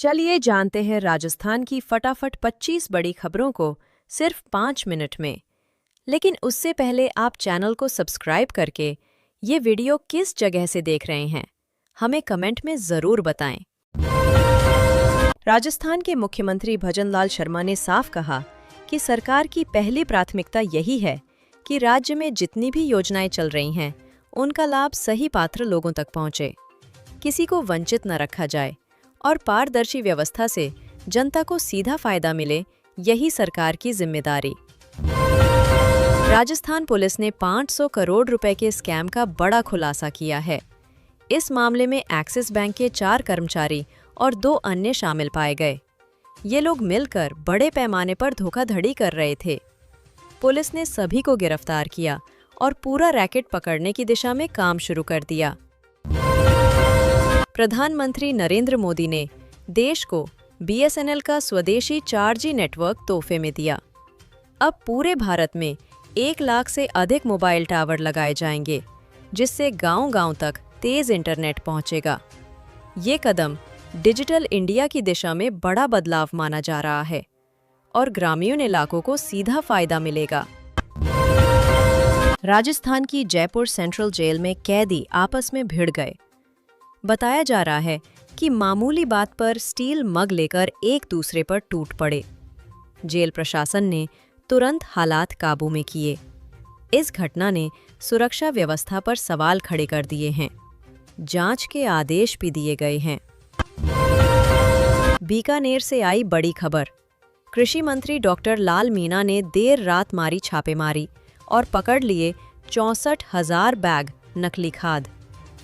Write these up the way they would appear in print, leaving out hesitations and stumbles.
चलिए जानते हैं राजस्थान की फटाफट 25 बड़ी खबरों को सिर्फ 5 मिनट में। लेकिन उससे पहले आप चैनल को सब्सक्राइब करके ये वीडियो किस जगह से देख रहे हैं, हमें कमेंट में ज़रूर बताएं। राजस्थान के मुख्यमंत्री भजनलाल शर्मा ने साफ कहा कि सरकार की पहली प्राथमिकता यही है कि राज्य में जितनी भी योजनाएं चल रही हैं, उनका लाभ सही पात्र लोगों तक पहुंचे, किसी को वंचित न रखा जाए और पारदर्शी व्यवस्था से जनता को सीधा फायदा मिले, यही सरकार की जिम्मेदारी। राजस्थान पुलिस ने 500 करोड़ रुपए के स्कैम का बड़ा खुलासा किया है। इस मामले में एक्सिस बैंक के 4 कर्मचारी और 2 अन्य शामिल पाए गए। ये लोग मिलकर बड़े पैमाने पर धोखाधड़ी कर रहे थे। पुलिस ने सभी को गिरफ्तार किया और पूरा रैकेट पकड़ने की दिशा में काम शुरू कर दिया। प्रधानमंत्री नरेंद्र मोदी ने देश को BSNL का स्वदेशी 4G नेटवर्क तोहफे में दिया। अब पूरे भारत में 1 लाख से अधिक मोबाइल टावर लगाए जाएंगे, जिससे गांव-गांव तक तेज इंटरनेट पहुंचेगा। ये कदम डिजिटल इंडिया की दिशा में बड़ा बदलाव माना जा रहा है और ग्रामीण इलाकों को सीधा फायदा मिलेगा। राजस्थान की जयपुर सेंट्रल जेल में कैदी आपस में भिड़ गए। बताया जा रहा है कि मामूली बात पर स्टील मग लेकर एक दूसरे पर टूट पड़े। जेल प्रशासन ने तुरंत हालात काबू में किए। इस घटना ने सुरक्षा व्यवस्था पर सवाल खड़े कर दिए हैं। जांच के आदेश भी दिए गए हैं। बीकानेर से आई बड़ी खबर। कृषि मंत्री डॉक्टर लाल मीणा ने देर रात मारी छापेमारी और पकड़ लिए 64,000 बैग नकली खाद।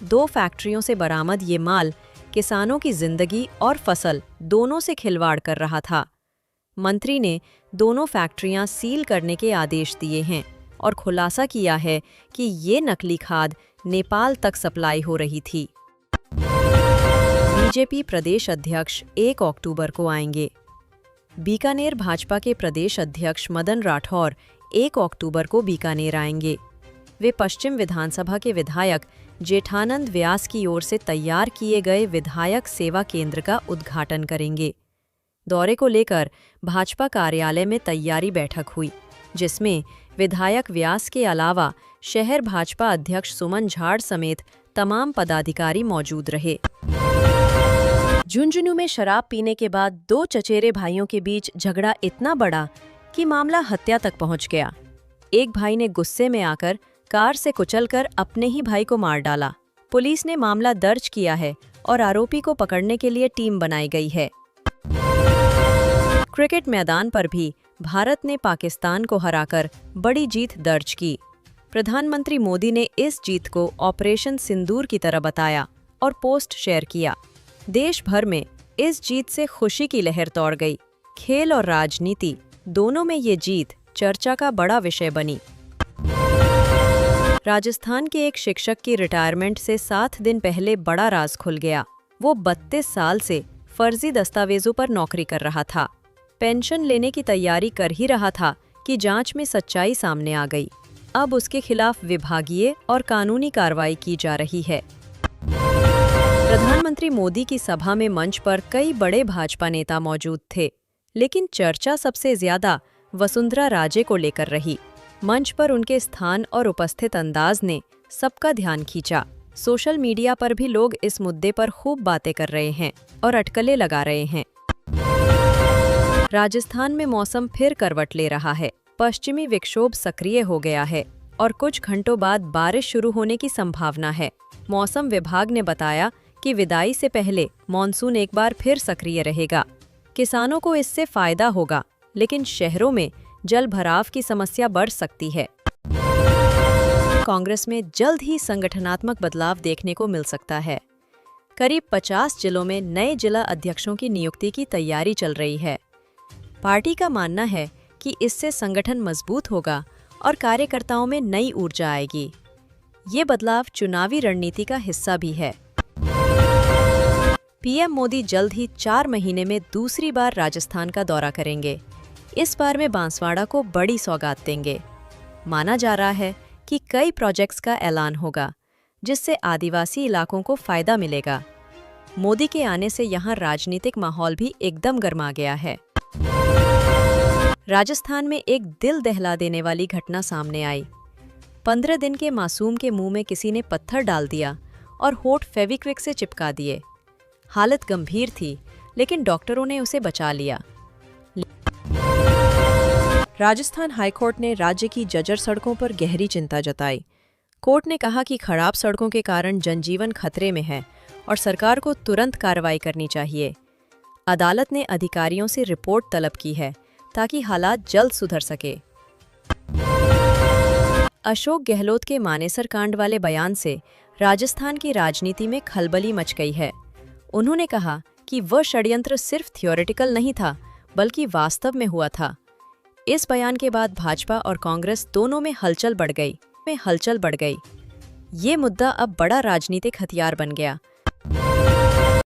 2 फैक्ट्रियों से बरामद ये माल किसानों की जिंदगी और फसल दोनों से खिलवाड़ कर रहा था। मंत्री ने दोनों फैक्ट्रियां सील करने के आदेश दिए हैं और खुलासा किया है कि ये नकली खाद नेपाल तक सप्लाई हो रही थी। बीजेपी प्रदेश अध्यक्ष 1 अक्टूबर को आएंगे। बीकानेर भाजपा के प्रदेश अध्यक्ष मदन राठौर 1 अक्टूबर को बीकानेर आएंगे। वे पश्चिम विधानसभा के विधायक जेठानंद व्यास की ओर से तैयार किए गए विधायक सेवा केंद्र का उद्घाटन करेंगे। दौरे को लेकर भाजपा कार्यालय में तैयारी बैठक हुई, जिसमें विधायक व्यास के अलावा शहर भाजपा अध्यक्ष सुमन झाड़ समेत तमाम पदाधिकारी मौजूद रहे। झुंझुनू में शराब पीने के बाद 2 चचेरे भाइयों के बीच झगड़ा इतना बड़ा कि मामला हत्या तक पहुंच गया। एक भाई ने गुस्से में आकर कार से कुचलकर अपने ही भाई को मार डाला। पुलिस ने मामला दर्ज किया है और आरोपी को पकड़ने के लिए टीम बनाई गई है। क्रिकेट मैदान पर भी भारत ने पाकिस्तान को हराकर बड़ी जीत दर्ज की। प्रधानमंत्री मोदी ने इस जीत को ऑपरेशन सिंदूर की तरह बताया और पोस्ट शेयर किया। देश भर में इस जीत से खुशी की लहर दौड़ गई। खेल और राजनीति दोनों में ये जीत चर्चा का बड़ा विषय बनी। राजस्थान के एक शिक्षक की रिटायरमेंट से 7 दिन पहले बड़ा राज खुल गया। वो 32 साल से फर्जी दस्तावेजों पर नौकरी कर रहा था। पेंशन लेने की तैयारी कर ही रहा था कि जांच में सच्चाई सामने आ गई। अब उसके खिलाफ विभागीय और कानूनी कार्रवाई की जा रही है। प्रधानमंत्री मोदी की सभा में मंच पर कई बड़े भाजपा नेता मौजूद थे, लेकिन चर्चा सबसे ज्यादा वसुंधरा राजे को लेकर रही। मंच पर उनके स्थान और उपस्थित अंदाज ने सबका ध्यान खींचा। सोशल मीडिया पर भी लोग इस मुद्दे पर खूब बातें कर रहे हैं और अटकलें लगा रहे हैं। राजस्थान में मौसम फिर करवट ले रहा है। पश्चिमी विक्षोभ सक्रिय हो गया है और कुछ घंटों बाद बारिश शुरू होने की संभावना है। मौसम विभाग ने बताया कि विदाई से पहले मॉनसून एक बार फिर सक्रिय रहेगा। किसानों को इससे फायदा होगा, लेकिन शहरों में जल भराव की समस्या बढ़ सकती है। कांग्रेस में जल्द ही संगठनात्मक बदलाव देखने को मिल सकता है। करीब 50 जिलों में नए जिला अध्यक्षों की नियुक्ति की तैयारी चल रही है। पार्टी का मानना है कि इससे संगठन मजबूत होगा और कार्यकर्ताओं में नई ऊर्जा आएगी। ये बदलाव चुनावी रणनीति का हिस्सा भी है। पीएम मोदी जल्द ही 4 महीने में दूसरी बार राजस्थान का दौरा करेंगे। इस बार में बांसवाड़ा को बड़ी सौगात देंगे। माना जा रहा है कि कई प्रोजेक्ट्स का ऐलान होगा, जिससे आदिवासी इलाकों को फायदा मिलेगा। मोदी के आने से यहाँ राजनीतिक माहौल भी एकदम गर्मा गया है। राजस्थान में एक दिल दहला देने वाली घटना सामने आई। 15 दिन के मासूम के मुंह में किसी ने पत्थर डाल दिया और होठ फेविक्विक से चिपका दिए। हालत गंभीर थी, लेकिन डॉक्टरों ने उसे बचा लिया। राजस्थान हाईकोर्ट ने राज्य की जर्जर सड़कों पर गहरी चिंता जताई। कोर्ट ने कहा कि खराब सड़कों के कारण जनजीवन खतरे में है और सरकार को तुरंत कार्रवाई करनी चाहिए। अदालत ने अधिकारियों से रिपोर्ट तलब की है ताकि हालात जल्द सुधर सके। अशोक गहलोत के मानेसर कांड वाले बयान से राजस्थान की राजनीति में खलबली मच गई है। उन्होंने कहा कि वह षड्यंत्र सिर्फ थियोरेटिकल नहीं था, बल्कि वास्तव में हुआ था। इस बयान के बाद भाजपा और कांग्रेस दोनों में हलचल बढ़ गई। ये मुद्दा अब बड़ा राजनीतिक हथियार बन गया।